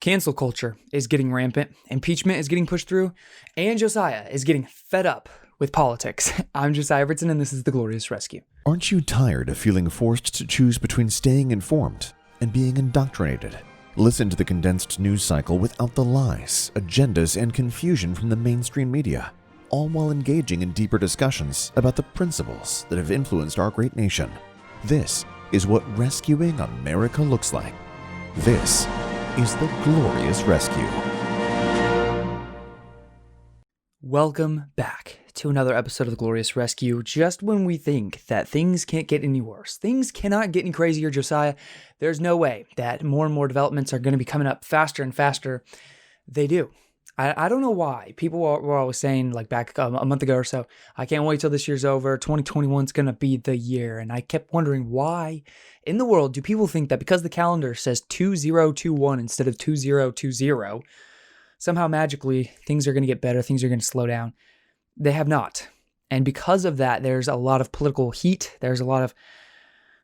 Cancel culture is getting rampant, impeachment is getting pushed through, and Josiah is getting fed up with politics. I'm Josiah, and this is The Glorious Rescue. Aren't you tired of feeling forced to choose between staying informed and being indoctrinated? Listen to the condensed news cycle without the lies, agendas, and confusion from the mainstream media, all while engaging in deeper discussions about the principles that have influenced our great nation. This is what rescuing America looks like. This is The Glorious Rescue. Welcome back to another episode of The Glorious Rescue. Just when we think that things can't get any worse, things cannot get any crazier, Josiah, there's no way that more and more developments are going to be coming up faster and faster. They do. I don't know why. People were always saying, like back a month ago or so, I can't wait till this year's over. 2021 is going to be the year. And I kept wondering, why in the world do people think that because the calendar says 2021 instead of 2020, somehow magically things are going to get better, things are going to slow down? They have not. And because of that, there's a lot of political heat. There's a lot of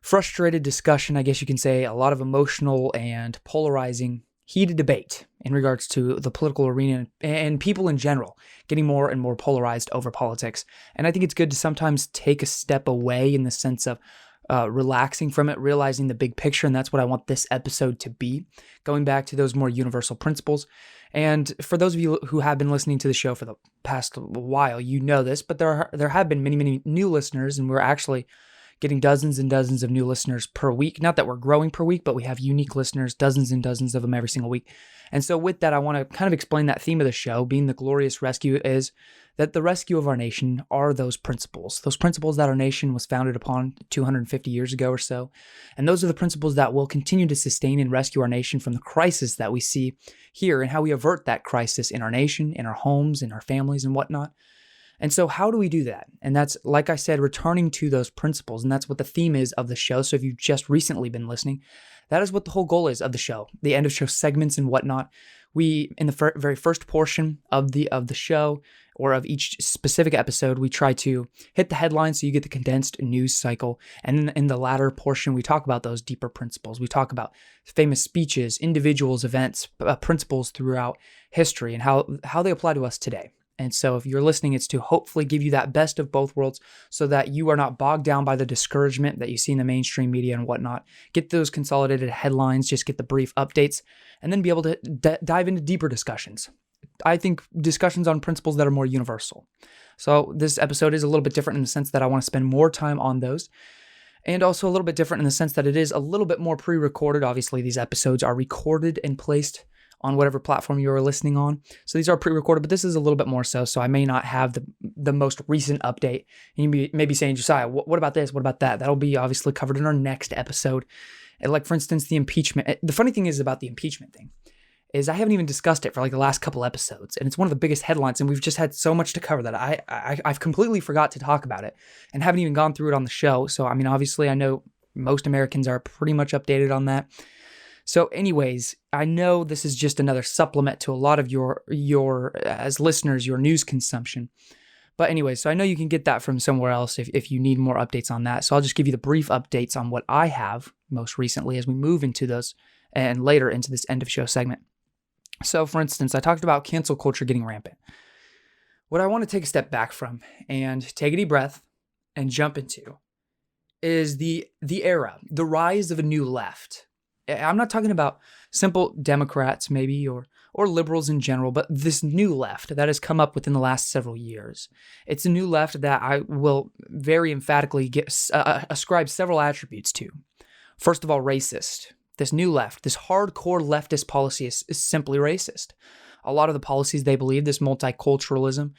frustrated discussion, I guess you can say, a lot of emotional and polarizing, heated debate in regards to the political arena and people in general getting more and more polarized over politics. And I think it's good to sometimes take a step away in the sense of relaxing from it, realizing the big picture. And that's what I want this episode to be, going back to those more universal principles. And for those of you who have been listening to the show for the past while, you know this, but there have been many new listeners, and we're actually getting dozens and dozens of new listeners per week. Not that we're growing per week, but we have unique listeners, dozens and dozens of them every single week. And so with that, I want to kind of explain that theme of the show, being the glorious rescue, is that the rescue of our nation are those principles that our nation was founded upon 250 years ago or so. And those are the principles that will continue to sustain and rescue our nation from the crisis that we see here, and how we avert that crisis in our nation, in our homes, in our families and whatnot. And so how do we do that? And that's, like I said, returning to those principles. And that's what the theme is of the show. So if you've just recently been listening, that is what the whole goal is of the show, the end of show segments and whatnot. We, in the very first portion of the show, or of each specific episode, we try to hit the headlines so you get the condensed news cycle. And in the latter portion, we talk about those deeper principles. We talk about famous speeches, individuals, events, principles throughout history, and how they apply to us today. And so if you're listening, it's to hopefully give you that best of both worlds so that you are not bogged down by the discouragement that you see in the mainstream media and whatnot. Get those consolidated headlines, just get the brief updates, and then be able to dive into deeper discussions. I think discussions on principles that are more universal. So this episode is a little bit different in the sense that I want to spend more time on those. And also a little bit different in the sense that it is a little bit more pre-recorded. Obviously, these episodes are recorded and placed on whatever platform you are listening on. So these are pre-recorded, but this is a little bit more so. So I may not have the most recent update. And you may be saying, Josiah, what about this? What about that? That'll be obviously covered in our next episode. And like, for instance, the impeachment. The funny thing is about the impeachment thing is I haven't even discussed it for like the last couple episodes. And it's one of the biggest headlines. And we've just had so much to cover that I've completely forgot to talk about it and haven't even gone through it on the show. So, I mean, obviously I know most Americans are pretty much updated on that. So anyways, I know this is just another supplement to a lot of your as listeners, your news consumption. But anyways, so I know you can get that from somewhere else if you need more updates on that. So I'll just give you the brief updates on what I have most recently as we move into those and later into this end of show segment. So for instance, I talked about cancel culture getting rampant. What I want to take a step back from and take a deep breath and jump into is the era, the rise of a new left. I'm not talking about simple Democrats maybe or liberals in general, but this new left that has come up within the last several years. It's a new left that I will very emphatically ascribe several attributes to. First of all, racist. This new left, this hardcore leftist policy is simply racist. A lot of the policies they believe, this multiculturalism,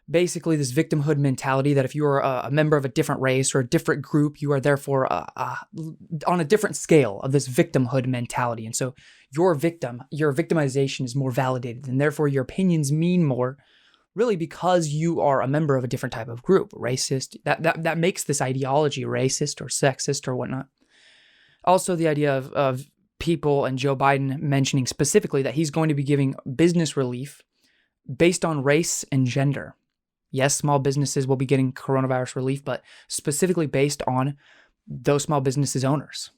basically this victimhood mentality that if you are a member of a different race or a different group, you are therefore on a different scale of this victimhood mentality. And so your victimization is more validated, and therefore your opinions mean more, really because you are a member of a different type of group, racist. That makes this ideology racist or sexist or whatnot. Also, the idea of people and Joe Biden mentioning specifically that he's going to be giving business relief based on race and gender. Yes, small businesses will be getting coronavirus relief, but specifically based on those small businesses owners,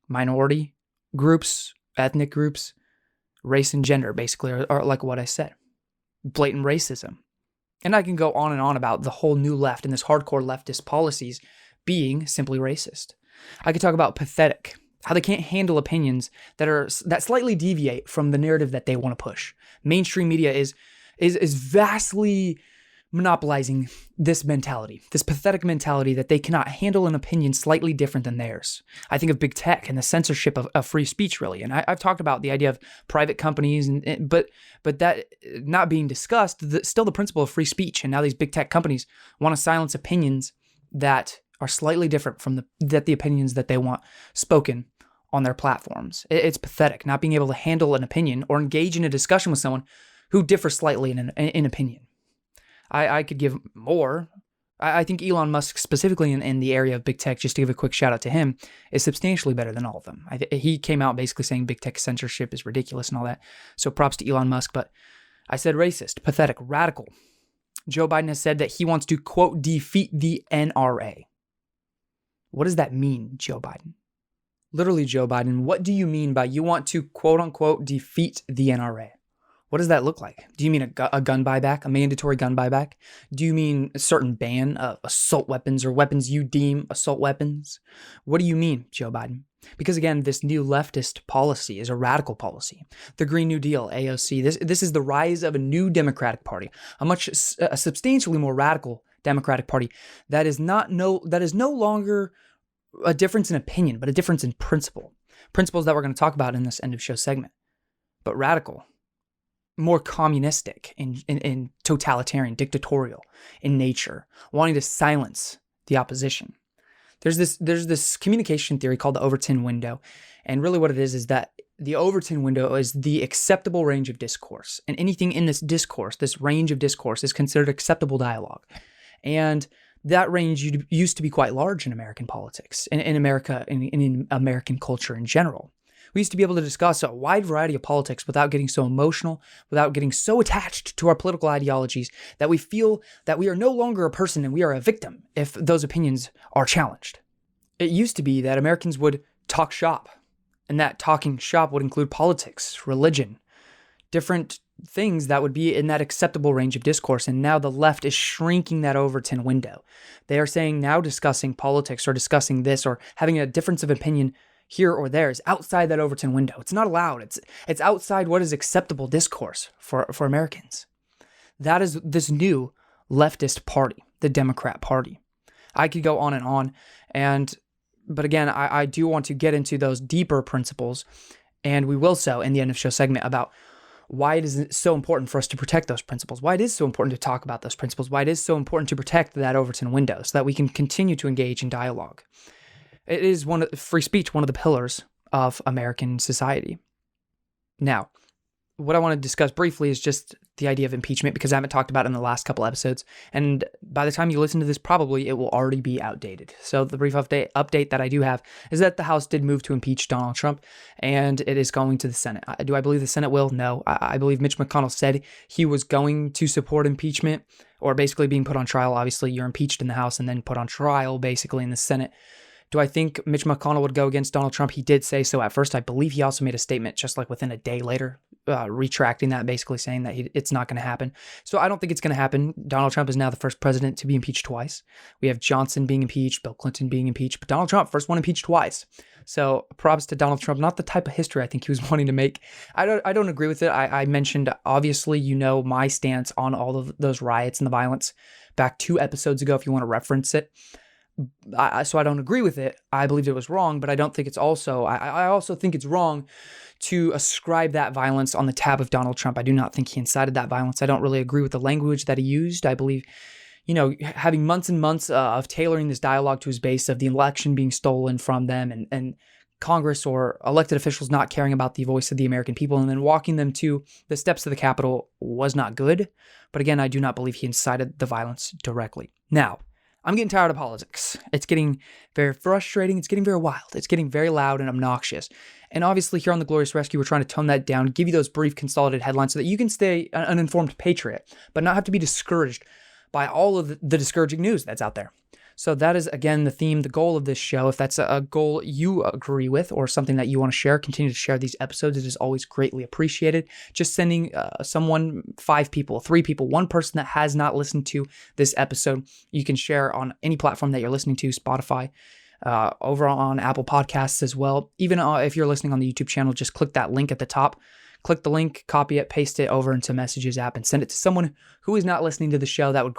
minority groups, ethnic groups, race and gender, basically, are like what I said. Blatant racism. And I can go on and on about the whole new left and this hardcore leftist policies being simply racist. I could talk about pathetic, how they can't handle opinions that slightly deviate from the narrative that they want to push. Mainstream media is vastly monopolizing this mentality, this pathetic mentality that they cannot handle an opinion slightly different than theirs. I think of big tech and the censorship of free speech, really. And I've talked about the idea of private companies, but that not being discussed, still the principle of free speech. And now these big tech companies want to silence opinions that are slightly different from the opinions that they want spoken on their platforms. It's pathetic not being able to handle an opinion or engage in a discussion with someone who differs slightly in opinion. I could give more. I think Elon Musk, specifically in the area of big tech, just to give a quick shout out to him, is substantially better than all of them. He came out basically saying big tech censorship is ridiculous and all that. So props to Elon Musk. But I said racist, pathetic, radical. Joe Biden has said that he wants to, quote, defeat the NRA. What does that mean, Joe Biden? Literally, Joe Biden, what do you mean by you want to, quote unquote, defeat the NRA? What does that look like? Do you mean a gun buyback, a mandatory gun buyback? Do you mean a certain ban of assault weapons or weapons you deem assault weapons? What do you mean, Joe Biden? Because again, this new leftist policy is a radical policy. The Green New Deal, AOC, this is the rise of a new Democratic Party, a substantially more radical Democratic Party that is no longer a difference in opinion, but a difference in principle. Principles that we're going to talk about in this end of show segment. But radical. More communistic and totalitarian, dictatorial in nature, wanting to silence the opposition. There's this communication theory called the Overton window, and really what it is that the Overton window is the acceptable range of discourse, and anything in this discourse, this range of discourse, is considered acceptable dialogue, and that range used to be quite large in American politics, in America, in American culture in general. We used to be able to discuss a wide variety of politics without getting so emotional, without getting so attached to our political ideologies that we feel that we are no longer a person and we are a victim if those opinions are challenged. It used to be that Americans would talk shop, and that talking shop would include politics, religion, different things that would be in that acceptable range of discourse. And now the left is shrinking that Overton window. They are saying now discussing politics or discussing this or having a difference of opinion here or there is outside that Overton window. It's not allowed. It's outside what is acceptable discourse for Americans. That is this new leftist party, the Democrat Party. I could go on and on, but again, I do want to get into those deeper principles, and we will so in the end of show segment about why it is so important for us to protect those principles, why it is so important to talk about those principles, why it is so important to protect that Overton window so that we can continue to engage in dialogue. It is free speech, one of the pillars of American society. Now, what I want to discuss briefly is just the idea of impeachment, because I haven't talked about it in the last couple episodes. And by the time you listen to this, probably it will already be outdated. So the brief update that I do have is that the House did move to impeach Donald Trump, and it is going to the Senate. Do I believe the Senate will? No. I believe Mitch McConnell said he was going to support impeachment, or basically being put on trial. Obviously, you're impeached in the House and then put on trial, basically, in the Senate. Do I think Mitch McConnell would go against Donald Trump? He did say so at first. I believe he also made a statement just like within a day later, retracting that, basically saying that it's not going to happen. So I don't think it's going to happen. Donald Trump is now the first president to be impeached twice. We have Johnson being impeached, Bill Clinton being impeached, but Donald Trump, first one impeached twice. So props to Donald Trump. Not the type of history I think he was wanting to make. I don't agree with it. I mentioned, obviously, my stance on all of those riots and the violence back 2 episodes ago, if you want to reference it. So I don't agree with it. I believe it was wrong, but I don't think it's also, I also think it's wrong to ascribe that violence on the tab of Donald Trump. I do not think he incited that violence. I don't really agree with the language that he used. I believe, having months and months of tailoring this dialogue to his base of the election being stolen from them and Congress or elected officials not caring about the voice of the American people and then walking them to the steps of the Capitol was not good. But again, I do not believe he incited the violence directly. Now, I'm getting tired of politics. It's getting very frustrating. It's getting very wild. It's getting very loud and obnoxious. And obviously here on The Glorious Rescue, we're trying to tone that down, give you those brief consolidated headlines so that you can stay an informed patriot, but not have to be discouraged by all of the discouraging news that's out there. So that is, again, the theme, the goal of this show. If that's a goal you agree with or something that you want to share, continue to share these episodes. It is always greatly appreciated. Just sending someone, 5 people, 3 people, 1 person that has not listened to this episode, you can share on any platform that you're listening to, Spotify, over on Apple Podcasts as well. Even if you're listening on the YouTube channel, just click that link at the top. Click the link, copy it, paste it over into Messages app, and send it to someone who is not listening to the show. That would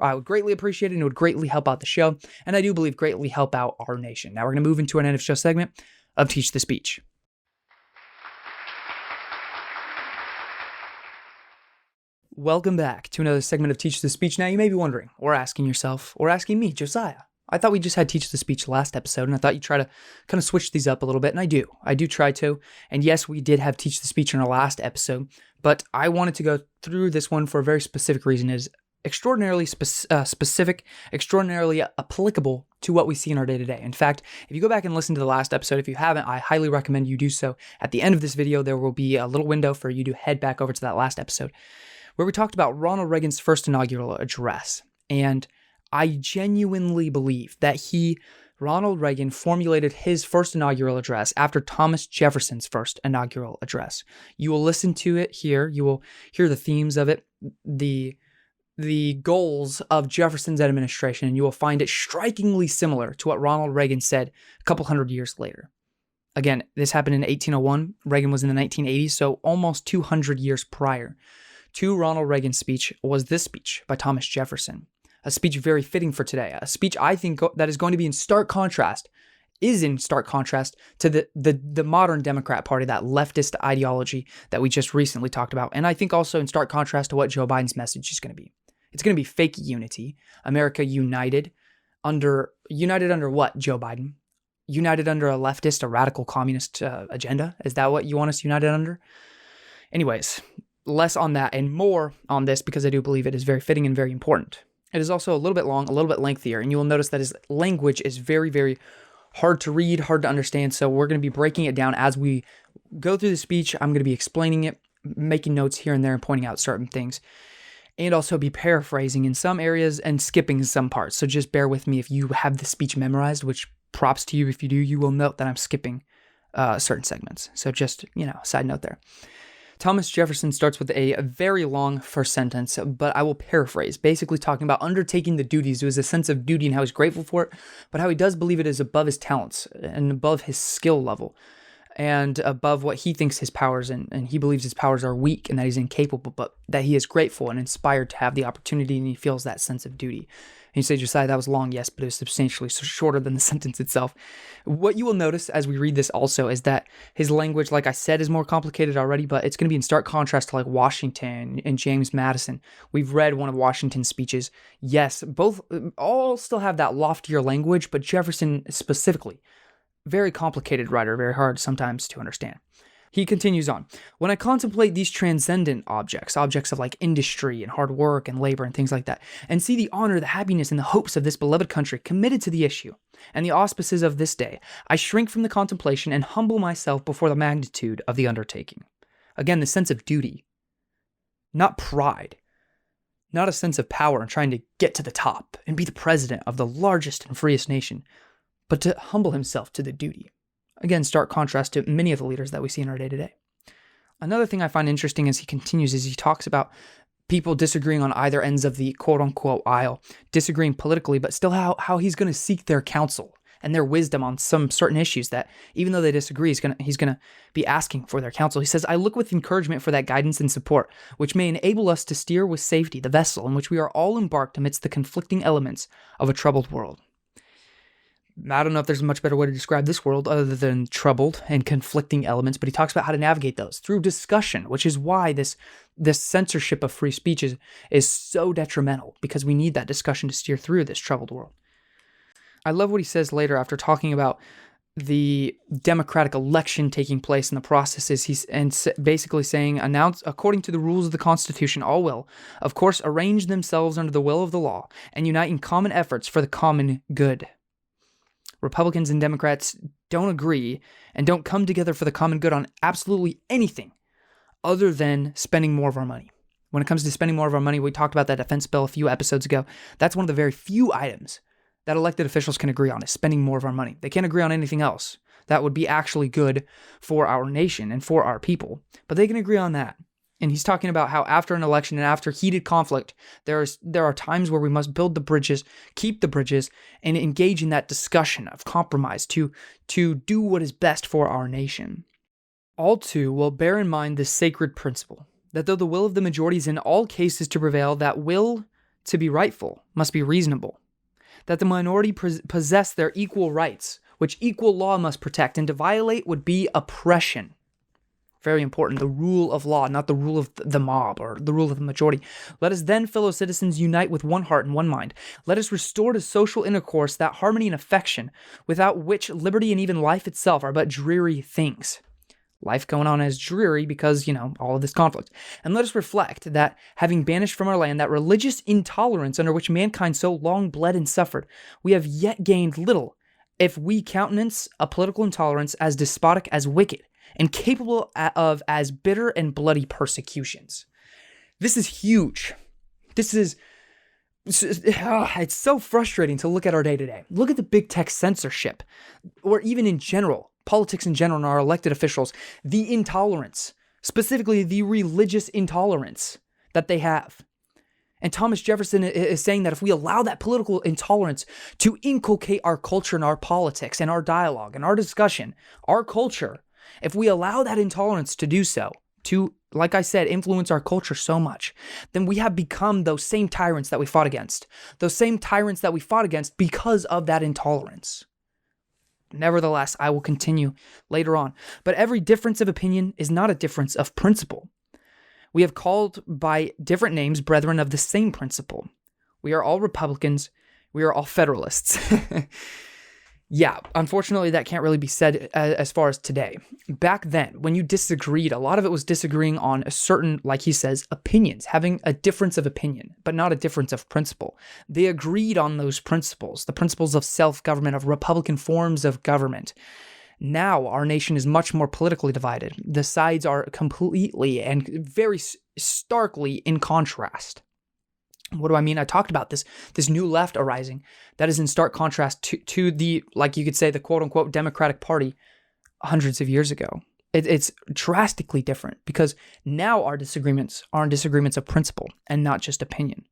I would greatly appreciate it, and it would greatly help out the show, and I do believe greatly help out our nation. Now we're going to move into an end of show segment of Teach the Speech. Welcome back to another segment of Teach the Speech. Now you may be wondering, or asking yourself, or asking me, Josiah, I thought we just had Teach the Speech last episode, and I thought you'd try to kind of switch these up a little bit, and I do. I do try to. And yes, we did have Teach the Speech in our last episode, but I wanted to go through this one for a very specific reason. It is extraordinarily specific, extraordinarily applicable to what we see in our day-to-day. In fact, if you go back and listen to the last episode, if you haven't, I highly recommend you do so. At the end of this video, there will be a little window for you to head back over to that last episode, where we talked about Ronald Reagan's first inaugural address. And I genuinely believe that Ronald Reagan, formulated his first inaugural address after Thomas Jefferson's first inaugural address. You will listen to it here. You will hear the themes of it, the goals of Jefferson's administration, and you will find it strikingly similar to what Ronald Reagan said a couple hundred years later. Again, this happened in 1801. Reagan was in the 1980s, so almost 200 years prior to Ronald Reagan's speech was this speech by Thomas Jefferson. A speech very fitting for today. A speech I think that is going to be in stark contrast to the modern Democrat Party, that leftist ideology that we just recently talked about. And I think also in stark contrast to what Joe Biden's message is going to be. It's going to be fake unity. America united under what, Joe Biden? United under a leftist, a radical communist agenda? Is that what you want us united under? Anyways, less on that and more on this because I do believe it is very fitting and very important. It is also a little bit long, a little bit lengthier, and you will notice that his language is very, very hard to read, hard to understand, so we're going to be breaking it down as we go through the speech. I'm going to be explaining it, making notes here and there, and pointing out certain things, and also be paraphrasing in some areas and skipping some parts, so just bear with me if you have the speech memorized, which props to you if you do. You will note that I'm skipping certain segments, so just, side note there. Thomas Jefferson starts with a very long first sentence, but I will paraphrase, basically talking about undertaking the duties. It was a sense of duty and how he's grateful for it, but how he does believe it is above his talents and above his skill level and above what he thinks his powers, and he believes his powers are weak and that he's incapable, but that he is grateful and inspired to have the opportunity, and he feels that sense of duty. And you say, Josiah, that was long, yes, but it was substantially shorter than the sentence itself. What you will notice as we read this also is that his language, like I said, is more complicated already, but it's going to be in stark contrast to like Washington and James Madison. We've read one of Washington's speeches. Yes, all still have that loftier language, but Jefferson specifically, very complicated writer, very hard sometimes to understand. He continues on. When I contemplate these transcendent objects of like industry and hard work and labor and things like that, and see the honor, the happiness, and the hopes of this beloved country committed to the issue and the auspices of this day, I shrink from the contemplation and humble myself before the magnitude of the undertaking. Again, the sense of duty, not pride, not a sense of power and trying to get to the top and be the president of the largest and freest nation, but to humble himself to the duty. Again, stark contrast to many of the leaders that we see in our day-to-day. Another thing I find interesting as he continues is he talks about people disagreeing on either ends of the quote-unquote aisle, disagreeing politically, but still how he's going to seek their counsel and their wisdom on some certain issues that, even though they disagree, he's going to be asking for their counsel. He says, I look with encouragement for that guidance and support, which may enable us to steer with safety the vessel in which we are all embarked amidst the conflicting elements of a troubled world. I don't know if there's a much better way to describe this world other than troubled and conflicting elements, but he talks about how to navigate those through discussion, which is why this censorship of free speech is so detrimental, because we need that discussion to steer through this troubled world. I love what he says later after talking about the democratic election taking place in the processes. He's basically saying, announce according to the rules of the Constitution, all will, of course, arrange themselves under the will of the law and unite in common efforts for the common good. Republicans and Democrats don't agree and don't come together for the common good on absolutely anything other than spending more of our money. When it comes to spending more of our money, we talked about that defense bill a few episodes ago. That's one of the very few items that elected officials can agree on is spending more of our money. They can't agree on anything else that would be actually good for our nation and for our people, but they can agree on that. And he's talking about how after an election and after heated conflict, there are times where we must build the bridges, keep the bridges, and engage in that discussion of compromise to do what is best for our nation. All too will bear in mind this sacred principle, that though the will of the majority is in all cases to prevail, that will to be rightful must be reasonable, that the minority possess their equal rights, which equal law must protect, and to violate would be oppression. Very important, the rule of law, not the rule of the mob or the rule of the majority. Let us then, fellow citizens, unite with one heart and one mind. Let us restore to social intercourse that harmony and affection, without which liberty and even life itself are but dreary things. Life going on as dreary because, all of this conflict. And let us reflect that, having banished from our land that religious intolerance under which mankind so long bled and suffered, we have yet gained little if we countenance a political intolerance as despotic as wicked, and capable of as bitter and bloody persecutions. This is huge. It's so frustrating to look at our day-to-day. Look at the big tech censorship, or even in general, politics in general and our elected officials, the intolerance, specifically the religious intolerance that they have. And Thomas Jefferson is saying that if we allow that political intolerance to inculcate our culture and our politics and our dialogue and our discussion, our culture, if we allow that intolerance to do so, to, like I said, influence our culture so much, then we have become those same tyrants that we fought against. Those same tyrants that we fought against because of that intolerance. Nevertheless, I will continue later on. But every difference of opinion is not a difference of principle. We have called by different names brethren of the same principle. We are all Republicans. We are all Federalists. Yeah, unfortunately, that can't really be said as far as today. Back then, when you disagreed, a lot of it was disagreeing on a certain, like he says, opinions, having a difference of opinion, but not a difference of principle. They agreed on those principles, the principles of self-government, of Republican forms of government. Now, our nation is much more politically divided. The sides are completely and very starkly in contrast. What do I mean? I talked about this new left arising that is in stark contrast to the, like you could say, the quote-unquote Democratic Party hundreds of years ago. It's drastically different because now our disagreements are disagreements of principle and not just opinion.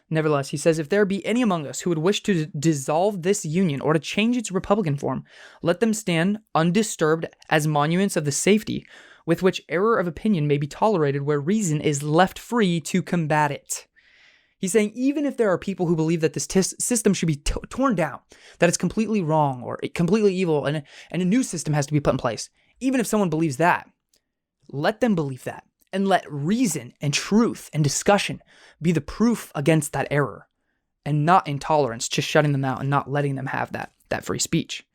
Nevertheless, he says, if there be any among us who would wish to dissolve this union or to change its Republican form, let them stand undisturbed as monuments of the safety with which error of opinion may be tolerated where reason is left free to combat it. He's saying even if there are people who believe that this system should be torn down, that it's completely wrong or completely evil and a new system has to be put in place, even if someone believes that, let them believe that and let reason and truth and discussion be the proof against that error and not intolerance, just shutting them out and not letting them have that free speech.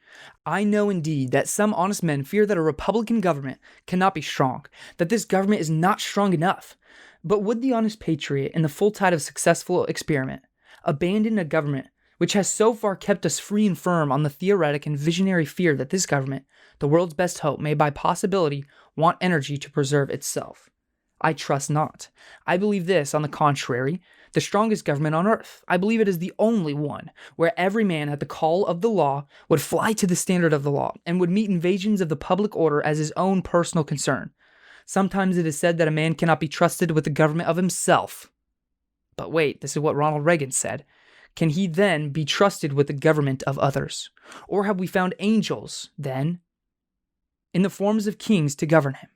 I know indeed that some honest men fear that a Republican government cannot be strong, that this government is not strong enough. But would the honest patriot, in the full tide of successful experiment, abandon a government which has so far kept us free and firm on the theoretic and visionary fear that this government, the world's best hope, may by possibility want energy to preserve itself? I trust not. I believe this, on the contrary, the strongest government on earth. I believe it is the only one where every man at the call of the law would fly to the standard of the law and would meet invasions of the public order as his own personal concern. Sometimes it is said that a man cannot be trusted with the government of himself. But wait, this is what Ronald Reagan said. Can he then be trusted with the government of others? Or have we found angels, then, in the forms of kings to govern him?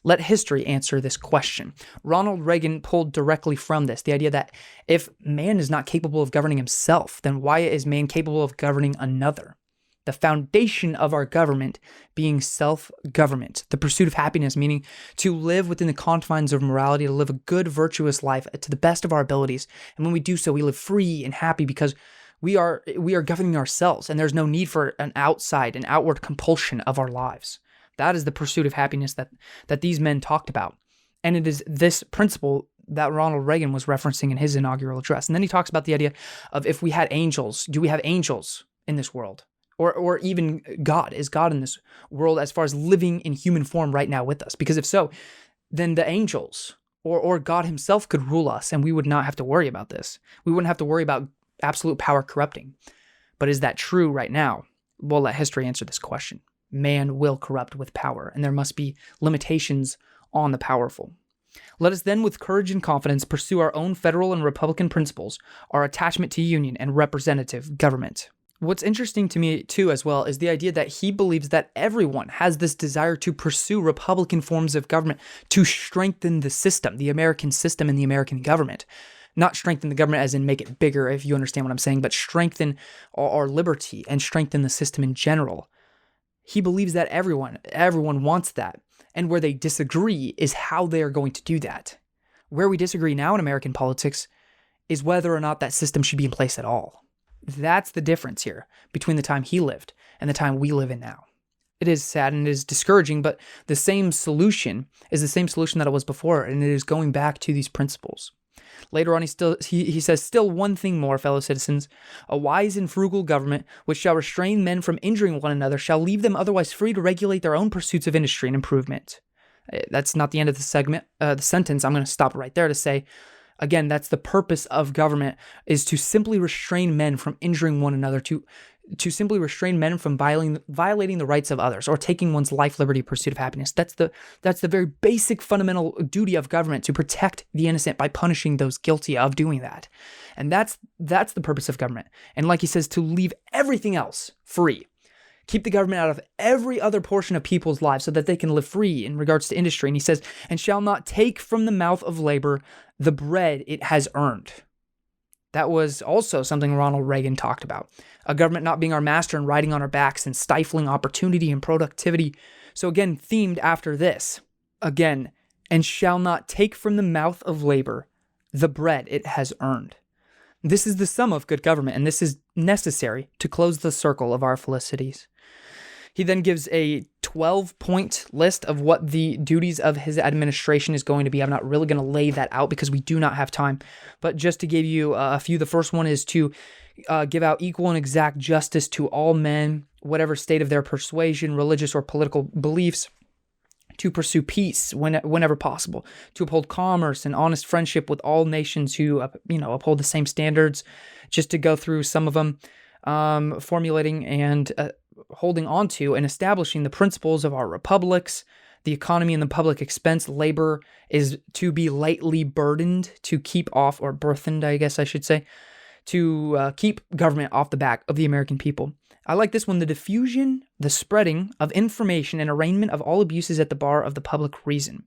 Let history answer this question. Ronald Reagan pulled directly from this, the idea that if man is not capable of governing himself, then why is man capable of governing another? The foundation of our government being self-government, the pursuit of happiness, meaning to live within the confines of morality, to live a good, virtuous life to the best of our abilities. And when we do so, we live free and happy because we are governing ourselves, and there's no need for an outward compulsion of our lives. That is the pursuit of happiness that these men talked about. And it is this principle that Ronald Reagan was referencing in his inaugural address. And then he talks about the idea of if we had angels, do we have angels in this world? Or even God, is God in this world as far as living in human form right now with us? Because if so, then the angels or God himself could rule us and we would not have to worry about this. We wouldn't have to worry about absolute power corrupting. But is that true right now? We'll let history answer this question. Man will corrupt with power, and there must be limitations on the powerful. Let us then with courage and confidence pursue our own federal and republican principles, our attachment to union and representative government. What's interesting to me too as well is the idea that he believes that everyone has this desire to pursue republican forms of government to strengthen the system, the American system and the American government. Not strengthen the government as in make it bigger, if you understand what I'm saying, but strengthen our liberty and strengthen the system in general. He believes that everyone wants that. And where they disagree is how they are going to do that. Where we disagree now in American politics is whether or not that system should be in place at all. That's the difference here between the time he lived and the time we live in now. It is sad and it is discouraging, but the same solution is the same solution that it was before, and it is going back to these principles. Later on, he says, still one thing more, fellow citizens. A wise and frugal government, which shall restrain men from injuring one another, shall leave them otherwise free to regulate their own pursuits of industry and improvement. That's not the end of the sentence. I'm going to stop right there to say, again, that's the purpose of government, is to simply restrain men from injuring one another, to simply restrain men from violating the rights of others or taking one's life, liberty, pursuit of happiness. That's the very basic fundamental duty of government, to protect the innocent by punishing those guilty of doing that. And that's the purpose of government. And like he says, to leave everything else free. Keep the government out of every other portion of people's lives so that they can live free in regards to industry. And he says, and shall not take from the mouth of labor the bread it has earned. That was also something Ronald Reagan talked about. A government not being our master and riding on our backs and stifling opportunity and productivity. So again, themed after this. Again, and shall not take from the mouth of labor the bread it has earned. This is the sum of good government, and this is necessary to close the circle of our felicities. He then gives a 12-point list of what the duties of his administration is going to be. I'm not really going to lay that out because we do not have time. But just to give you a few, the first one is to give out equal and exact justice to all men, whatever state of their persuasion, religious or political beliefs, to pursue peace whenever possible, to uphold commerce and honest friendship with all nations who uphold the same standards. Just to go through some of them, formulating and holding on to and establishing the principles of our republics, the economy and the public expense. Labor is to be lightly burdened, to keep off, or burthened, I guess I should say, to keep government off the back of the American people. I like this one: the diffusion, the spreading of information and arraignment of all abuses at the bar of the public reason.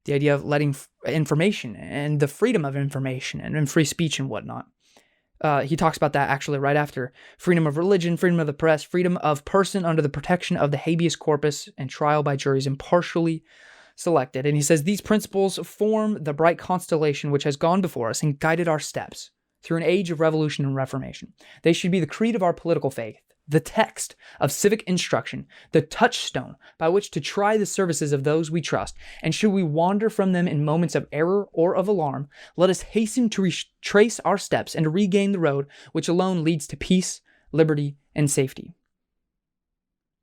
The idea of letting information and the freedom of information and free speech and whatnot. He talks about that actually right after. Freedom of religion, freedom of the press, freedom of person under the protection of the habeas corpus, and trial by juries impartially selected. And he says these principles form the bright constellation which has gone before us and guided our steps through an age of revolution and reformation. They should be the creed of our political faith, the text of civic instruction, the touchstone by which to try the services of those we trust. And should we wander from them in moments of error or of alarm, let us hasten to retrace our steps and to regain the road which alone leads to peace, liberty, and safety.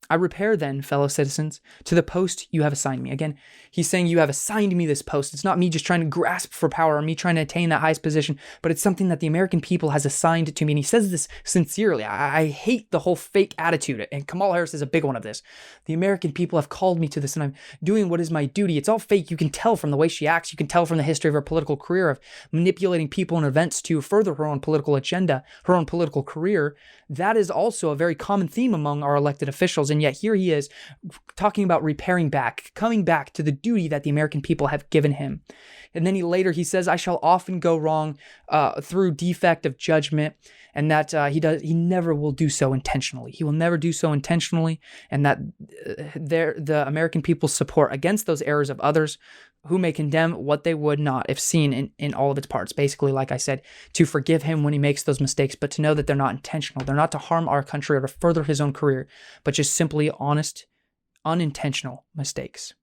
I repair then, fellow citizens, to the post you have assigned me. Again, he's saying you have assigned me this post. It's not me just trying to grasp for power or me trying to attain that highest position, but it's something that the American people has assigned to me. And he says this sincerely. I hate the whole fake attitude, and Kamala Harris is a big one of this. The American people have called me to this, and I'm doing what is my duty. It's all fake. You can tell from the way she acts. You can tell from the history of her political career of manipulating people and events to further her own political agenda, her own political career. That is also a very common theme among our elected officials, and yet here he is talking about repairing back, coming back to the duty that the American people have given him. And then he says, I shall often go wrong through defect of judgment, and that he never will do so intentionally. He will never do so intentionally, and that the American people's support against those errors of others who may condemn what they would not if seen in all of its parts. Basically, like I said, to forgive him when he makes those mistakes, but to know that they're not intentional. They're not to harm our country or to further his own career, but just simply honest, unintentional mistakes.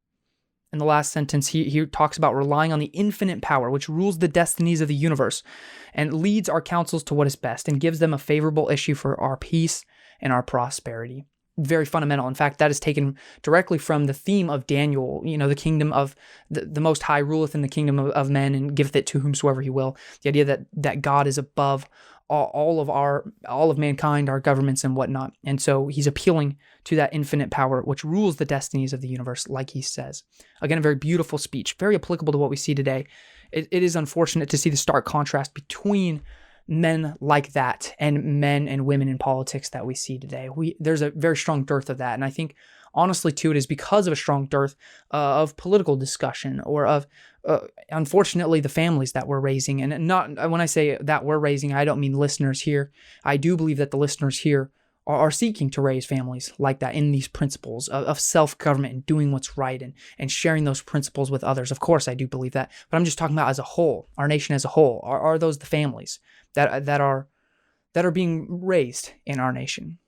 In the last sentence, he talks about relying on the infinite power which rules the destinies of the universe and leads our councils to what is best and gives them a favorable issue for our peace and our prosperity. very fundamental. In fact, that is taken directly from the theme of Daniel, the kingdom of the Most High ruleth in the kingdom of men and giveth it to whomsoever he will. The idea that God is above all of mankind, our governments and whatnot. And so he's appealing to that infinite power, which rules the destinies of the universe, like he says. Again, a very beautiful speech, very applicable to what we see today. It is unfortunate to see the stark contrast between men like that and men and women in politics that we see today. There's a very strong dearth of that. And I think, honestly, too, it is because of a strong dearth of political discussion or of, unfortunately, the families that we're raising. And not when I say that we're raising, I don't mean listeners here. I do believe that the listeners here are seeking to raise families like that in these principles of self-government and doing what's right and sharing those principles with others. Of course, I do believe that. But I'm just talking about as a whole, our nation as a whole. Are those the families that are being raised in our nation?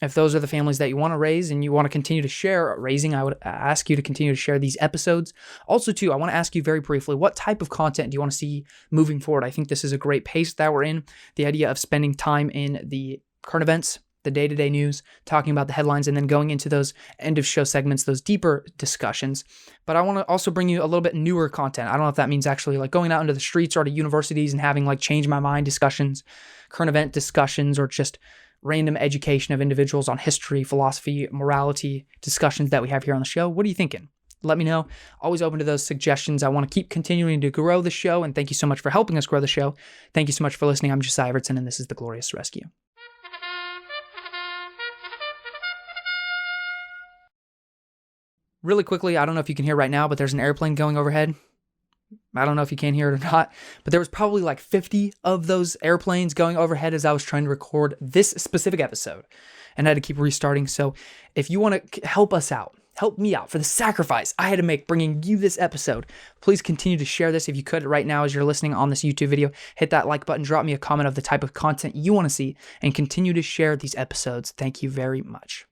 If those are the families that you want to raise and you want to continue to share raising, I would ask you to continue to share these episodes. Also, too, I want to ask you very briefly, what type of content do you want to see moving forward? I think this is a great pace that we're in. The idea of spending time in the current events, the day-to-day news, talking about the headlines, and then going into those end-of-show segments, those deeper discussions. But I want to also bring you a little bit newer content. I don't know if that means actually like going out into the streets or to universities and having like change my mind discussions, current event discussions, or just random education of individuals on history, philosophy, morality discussions that we have here on the show. What are you thinking? Let me know. Always open to those suggestions. I want to keep continuing to grow the show, and thank you so much for helping us grow the show. Thank you so much for listening. I'm Josiah, and this is The Glorious Rescue. Really quickly, I don't know if you can hear right now, but there's an airplane going overhead. I don't know if you can hear it or not, but there was probably like 50 of those airplanes going overhead as I was trying to record this specific episode, and I had to keep restarting. So if you want to help us out, help me out for the sacrifice I had to make bringing you this episode, please continue to share this if you could right now as you're listening on this YouTube video. Hit that like button, drop me a comment of the type of content you want to see, and continue to share these episodes. Thank you very much.